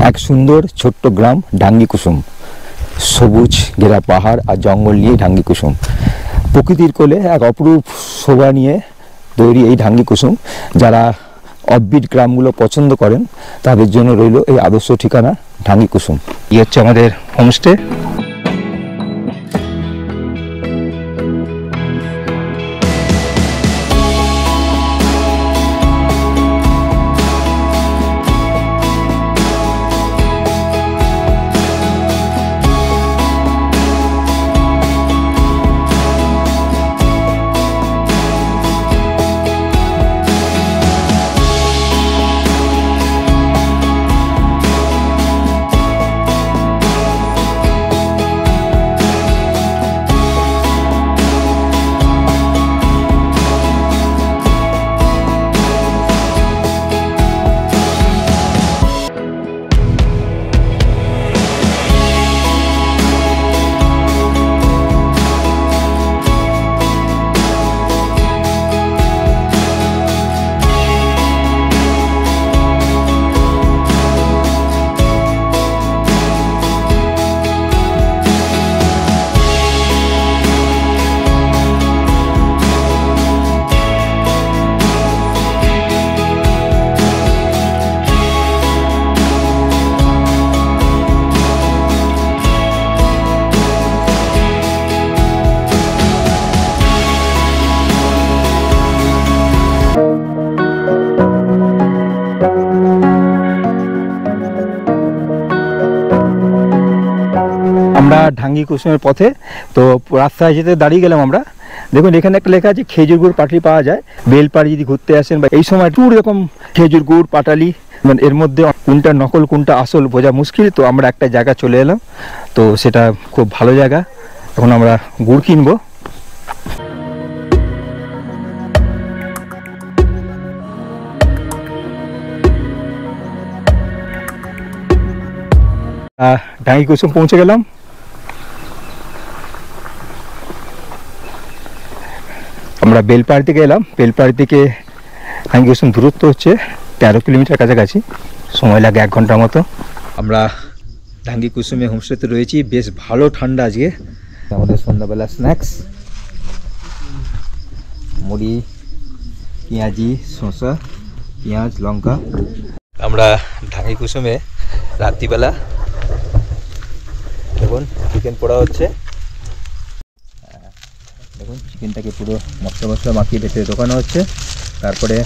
এক সুন্দর ছোট্ট গ্রাম ডাঙ্গি কুসুম, সবুজ ঘেরা পাহাড় আর জঙ্গল নিয়ে ডাঙ্গি কুসুম, প্রকৃতির কোলে এক অপরূপ শোভা নিয়ে তৈরি এই ডাঙ্গি কুসুম। যারা অফবিট গ্রামগুলো পছন্দ করেন তাদের জন্য রইল এই আদর্শ ঠিকানা ডাঙ্গি কুসুম। এই হচ্ছে আমাদের হোমস্টে। আমরা ডাঙ্গি কুসুমের পথে, তো রাস্তায় যেতে দাঁড়িয়ে গেলাম আমরা। দেখুন এখানে একটা লেখা আছে খেজুর গুড় পাটালি পাওয়া যায়। বেলপাড়ি যদি ঘুরতে আসেন বা এই সময় টু রকম খেজুর গুড় পাটালি, মানে এর মধ্যে কোনটা নকল কোনটা আসল বোঝা মুশকিল। তো আমরা একটা জায়গা চলে এলাম, তো সেটা খুব ভালো জায়গা। এখন আমরা গুড় কিনবো। ডাঙ্গি কুসুম পৌঁছে গেলাম। আমরা বেলপাড়ি থেকে এলাম। বেলপাড়ি থেকে ডাঙ্গি কুসুম দূরত্ব হচ্ছে 13 কিলোমিটার কাছাকাছি, সময় লাগে 1 ঘন্টার মতো। আমরা ডাঙ্গি কুসুমে হোমস্টেতে রয়েছি, বেশ ভালো ঠান্ডা আজকে। আমাদের সন্ধ্যাবেলা স্ন্যাক্স, মুড়ি, পেঁয়াজি, শসা, পেঁয়াজ, লঙ্কা। আমরা ডাঙ্গি কুসুমে রাত্রিবেলা দেখুন চিকেন পোড়া হচ্ছে। দেখুন চিকেনটাকে পুরো মশলা মশলা মাখিয়ে ভেতরে ঢোকানো হচ্ছে, তারপরে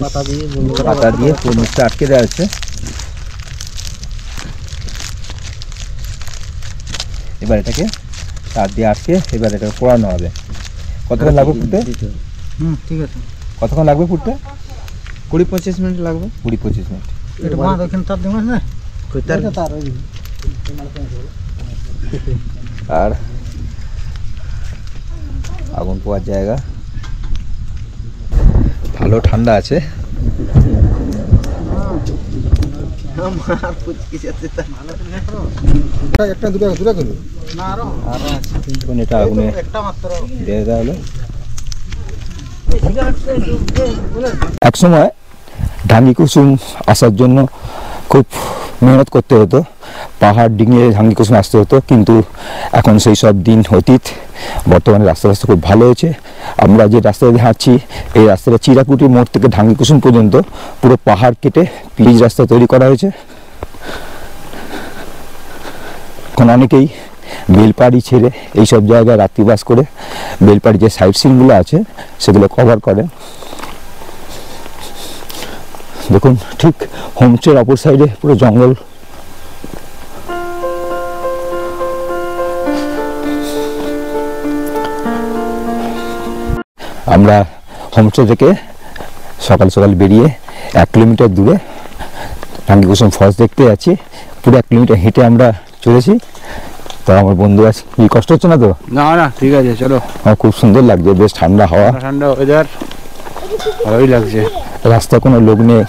পাতা দিয়ে পুরো মুখটা আটকে দেওয়া হচ্ছে। এবার এটাকে তার দিয়ে আটকে এবার এটাকে পোড়ানো হবে। কতক্ষণ লাগবে ফুটতে? ঠিক আছে। কতক্ষণ লাগবে ফুটতে? 20-25 মিনিট লাগবে। 20-25 মিনিট। এটা বাঁধ ওখানে তার দিন না আর আগুন পোয়ার জায়গা, ভালো ঠান্ডা আছে। এটা আগুনে দিয়ে দেওয়া হলো। এক সময় ডাঙ্গি কুসুম আসার জন্য খুব মেহনত করতে হতো, পাহাড় ডিঙিয়ে ডাঙ্গি কুসুম আসতে হতো, কিন্তু এখন সেই সব দিন অতীত। বর্তমানে রাস্তা খুব ভালো হয়েছে। আমরা যে রাস্তা দিয়ে হাঁটছি, এই রাস্তাটা চিরাকুটি মোড় থেকে ডাঙ্গি কুসুম পর্যন্ত পুরো পাহাড় কেটে পিচ রাস্তা তৈরি করা হয়েছে। এখন অনেকেই বেলপাড়ি ছেড়ে এইসব জায়গায় রাত্রিবাস করে বেলপাড়ি যে সাইট সিনগুলো আছে সেগুলো কভার করে। দেখুন ঠিক হোমস্টের অপর সাইডে পুরো জঙ্গল। আমরা হোমস্টে থেকে সকাল সকাল বেরিয়ে 1 কিলোমিটার দূরে ডাঙ্গি কুসুম ফলস দেখতে যাচ্ছি। পুরো 1 কিলোমিটার হেঁটে আমরা চলেছি। তো আমার বন্ধু আছে, কি কষ্ট হচ্ছে না তো? না না ঠিক আছে, চলো। আমার খুব সুন্দর লাগছে, বেশ ঠান্ডা হাওয়া, ঠান্ডা ওয়েদার, ভালোই লাগছে। রাস্তায় কোনো লোক নেই।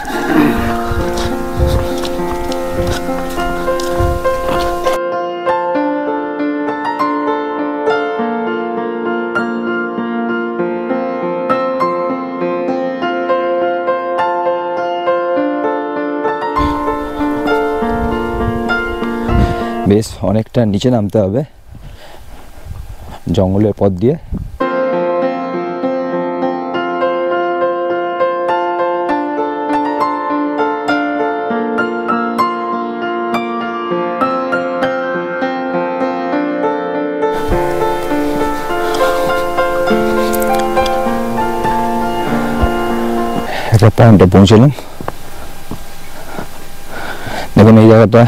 বেশ অনেকটা নিচে নামতে হবে জঙ্গলের পথ দিয়ে। একটা পয়েন্টে পৌঁছলাম। দেখুন এই জায়গাটা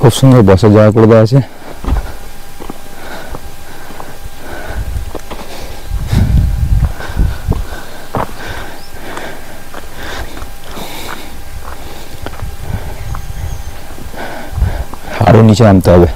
খুব সুন্দর বসার জায়গা করে দেওয়া আছে। আরো নিচে নামতে হবে।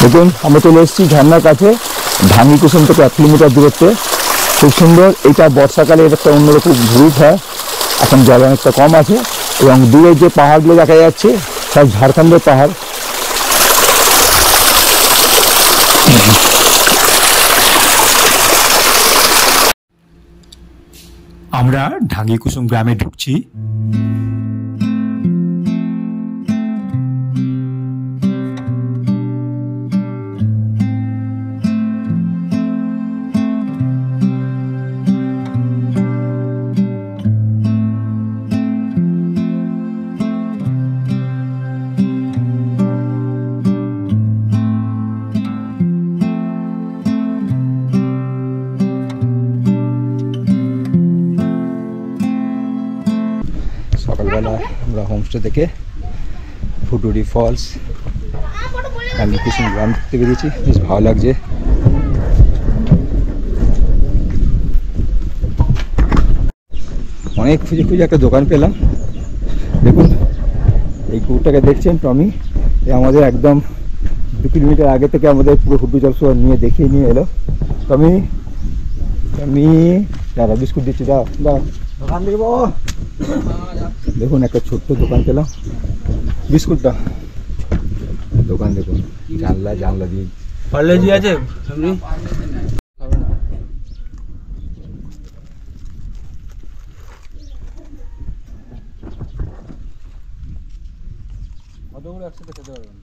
দেখুন আমরা চলে এসেছি ঝর্নার কাছে, ঢাঙ্গি কুসুম থেকে 1 কিলোমিটার দূরত্বে। খুব সুন্দর। এটা বর্ষাকালে একটা অন্যরকম ভিউ হয়। এখন জল অনেকটা কম আছে এবং দূরে যে পাহাড়গুলো দেখা যাচ্ছে সব ঝাড়খণ্ডের পাহাড়। আমরা ঢাঙ্গি কুসুম গ্রামে ঢুকছি। সকালবেলা আমরা হোমস্টে থেকে ফুটুরি ফলস ঢাঙ্গি কুসুম গ্রাম দেখতে বেরিয়েছি। বেশ ভালো লাগছে। অনেক খুঁজে খুঁজে একটা দোকান পেলাম। দেখুন এই কুকুরটাকে দেখছেন টমি, এ আমাদের একদম 2 কিলোমিটার আগে থেকে আমাদের পুরো ফুটু জল নিয়ে দেখিয়ে নিয়ে এলো। টমি টমি দাদা বিস্কুট দিচ্ছি, দাও দাও দোকান থেকে বাবা। দেখুন একটা ছোট্ট দোকান পেলাম, বিস্কুটটা দোকান। দেখুন জানলা জানলা দিয়ে পার্লেজি আছে সামনে। কতগুলো একসাথে খেতে পারবেন?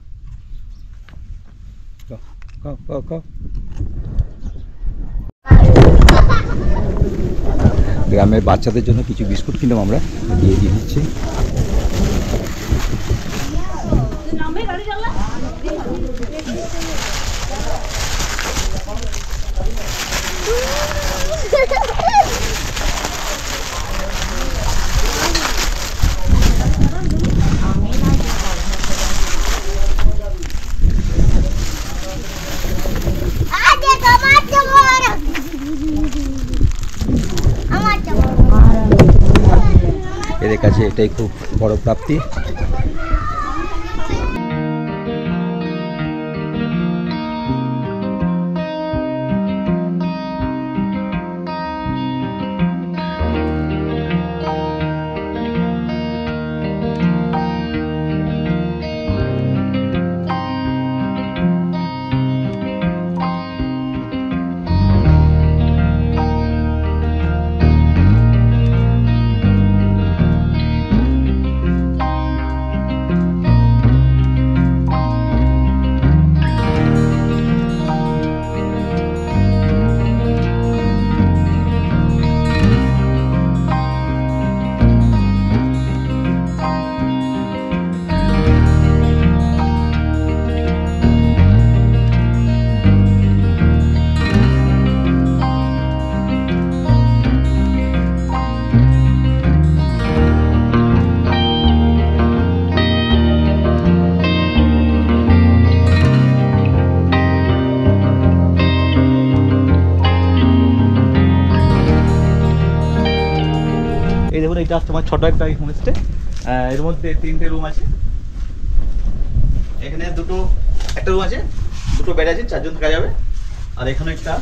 খাও খাও খাও। গ্রামের বাচ্চাদের জন্য কিছু বিস্কুট কিনলাম আমরা, দিয়ে দিচ্ছি। এদের কাছে এটাই খুব বড় প্রাপ্তি। এই দেখুন এটা তোমার ছোট একটা হোমস্টে, এর মধ্যে 3টে রুম আছে। এখানে একটা রুম আছে, দুটো বেড আছে, 4 জন থাকা যাবে। আর এখানে একটা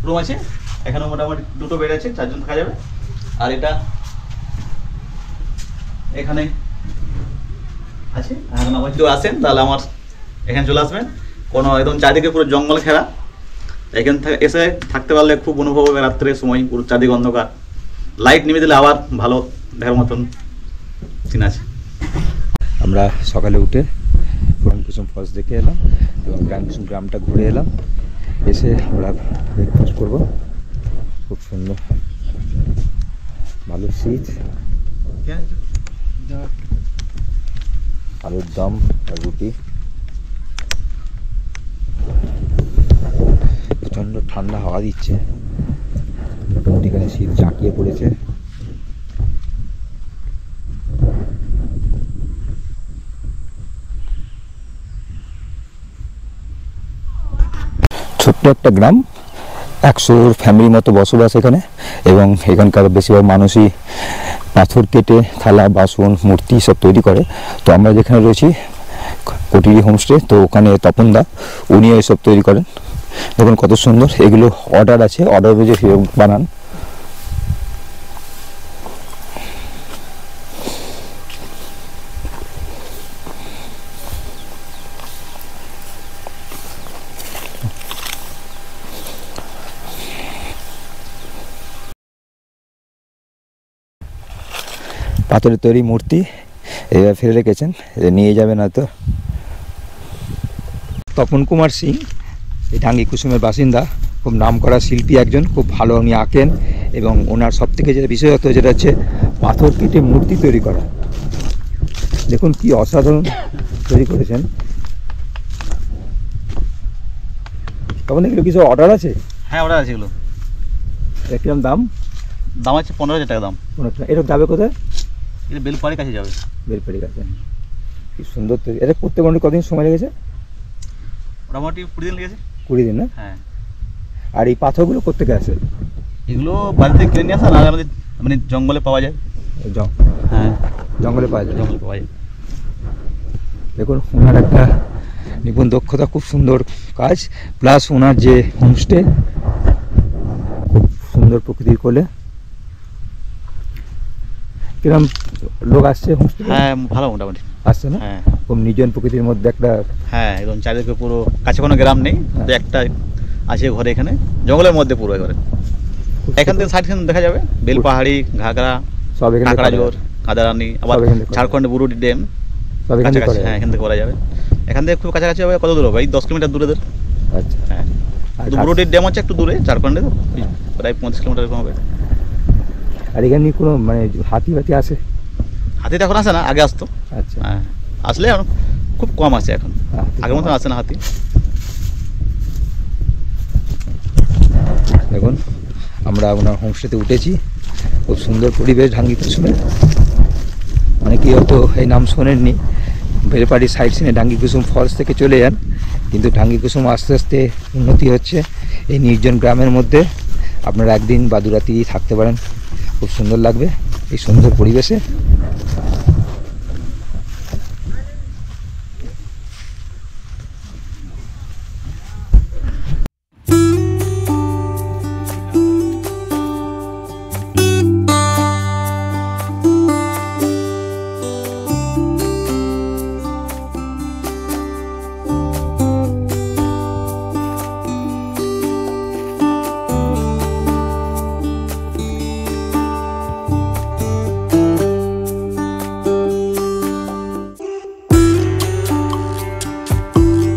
রুম আছে, এখানে মোটামুটি দুটো বেড আছে, 4 জন থাকা যাবে। আর এটা এখানে আছে, এখন আমার যদি আসেন তাহলে আমার এখানে চলে আসবেন। কোনো একদম চারিদিকে পুরো জঙ্গল ঘেরা, এখান থেকে এসে থাকতে পারলে খুব অনুভব হবে রাত্রের সময়, পুরো চারদিকে অন্ধকার, লাইট নিভে দিলে আবার ভালো দেখার মতন সিন আছে। আমরা সকালে উঠে গ্রামকুসুম ফলস দেখে এলাম এবং গ্রামকুসুম গ্রামটা ঘুরে এলাম। এসে আমরা ব্রেকফাস্ট করবো, খুব সুন্দর ভালো শীত, আলুর দম আর রুটি। প্রচণ্ড ঠান্ডা হাওয়া দিচ্ছে, মোটামুটি এখানে শীত জাঁকিয়ে পড়েছে। ছোট্ট একটা গ্রাম, 100 ফ্যামিলির মতো বসবাস এখানে, এবং এখানকার বেশিরভাগ মানুষই পাথর কেটে থালা বাসন মূর্তি সব তৈরি করে। তো আমরা যেখানে রয়েছি কুটিরি হোমস্টে, তো ওখানে তপনদা উনিও এসব তৈরি করেন। দেখুন কত সুন্দর, এগুলো অর্ডার আছে, অর্ডার বুঝে বানান। পাথরের তৈরি মূর্তি এবার ফেলে রেখেছেন, নিয়ে যাবে না তো। তপন কুমার সিং এই ঢাঙ্গি কুসুমের বাসিন্দা, খুব নামকরা শিল্পী একজন, খুব ভালো উনি আঁকেন। এবং ওনার সব থেকে যেটা বিশেষত্ব যেটা হচ্ছে পাথর কেটে মূর্তি তৈরি করা। দেখুন কি অসাধারণ তৈরি করেছেন। তখন এগুলো কিছু অর্ডার আছে? হ্যাঁ, অর্ডার আছে এগুলো। কিরকম দাম? দাম আছে 15,000 টাকা দাম। এটা যাবে কোথায়? এটা বেলপাড়ির কাছে যাবে। বেলপাড়ির কাছে। কি সুন্দর তৈরি। এটা করতে মোটামুটি কতদিন সময় লেগেছে? মোটামুটি 20 দিন লেগেছে। 20 দিন না? হ্যাঁ। আর এই পাথরগুলো কোত্থেকে আসে? এগুলো বাড়িতে কিনে নিয়ে আসা, না আমাদের মানে জঙ্গলে পাওয়া যায়। হ্যাঁ, জঙ্গলে পাওয়া যায়। জঙ্গলে পাওয়া যায়। দেখুন ওনার একটা নিপুণ দক্ষতা, খুব সুন্দর কাজ, প্লাস ওনার যে হোমস্টে খুব সুন্দর প্রকৃতির কোলে। কিরম লোক আসছে হোমস্টে? হ্যাঁ, ভালো মোটামুটি আসছে না? হ্যাঁ, খুব নির্জন প্রকৃতির মধ্যে একটা। হ্যাঁ, একদম চারিদিকে পুরো, কাছে কোনো গ্রাম নেই, তো একটা আছে ঘরে এখানে জঙ্গলের মধ্যে পুরো ঘরে। এখান থেকে সাইড দেখা যাবে বেলপাহাড়ি, ঘাগরা, সব এখানে কাঁকড়াঝোর, কাদারানি, আবার ঝাড়খণ্ডে বুরুডি ড্যাম সব এখানে কাছাকাছি। হ্যাঁ, এখান থেকে করা যাবে। এখান থেকে খুব কাছাকাছি হবে। কত দূর হবে? এই 10 কিলোমিটার দূরে। আচ্ছা। হ্যাঁ, বুরুডির ড্যাম হচ্ছে একটু দূরে, ঝাড়খণ্ডে প্রায় 35 কিলোমিটার এরকম হবে। আর এখানে কোনো মানে হাতি আসে? হাতি তো এখন আসে না, আগে আসতো। আচ্ছা। হ্যাঁ, আসলে এখন খুব কম আসে, এখন আগের মতন আসে না হাতি। দেখুন আমরা ওনার হোমস্টেতে উঠেছি, খুব সুন্দর পরিবেশ ঢাঙ্গি কুসুমে। অনেকেই হয়তো এই নাম শোনেননি, বেলপাড়ি সাইড সিনে ঢাঙ্গি কুসুম ফলস থেকে চলে যান, কিন্তু ঢাঙ্গি কুসুম আস্তে আস্তে উন্নতি হচ্ছে। এই নির্জন গ্রামের মধ্যে আপনারা একদিন বা দুরাতি থাকতে পারেন, খুব সুন্দর লাগবে এই সুন্দর পরিবেশে।